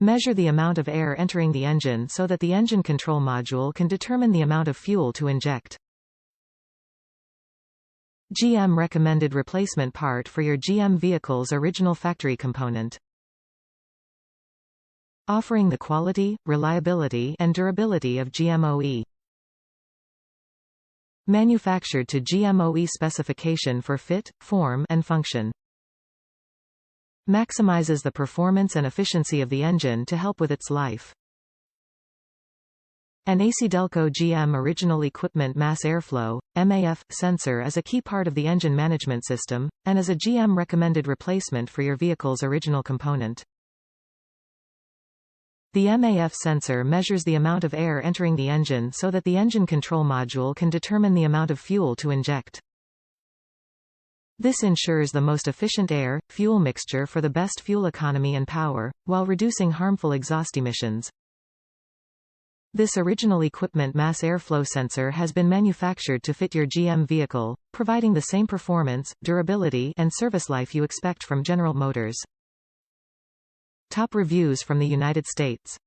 Measure the amount of air entering the engine so that the engine control module can determine the amount of fuel to inject. GM recommended replacement part for your GM vehicle's original factory component. Offering the quality, reliability, and durability of GMOE. Manufactured to GMOE specification for fit, form, and function. Maximizes the performance and efficiency of the engine to help with its life. An AC-Delco GM Original Equipment Mass Airflow (MAF) sensor is a key part of the engine management system, and is a GM recommended replacement for your vehicle's original component. The MAF sensor measures the amount of air entering the engine so that the engine control module can determine the amount of fuel to inject. This ensures the most efficient air-fuel mixture for the best fuel economy and power, while reducing harmful exhaust emissions. This original equipment mass airflow sensor has been manufactured to fit your GM vehicle, providing the same performance, durability, and service life you expect from General Motors. Top reviews from the United States.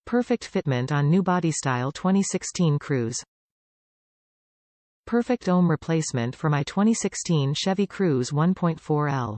Perfect fitment on new body style 2016 Cruze. Perfect ohm replacement for my 2016 Chevy Cruze 1.4L.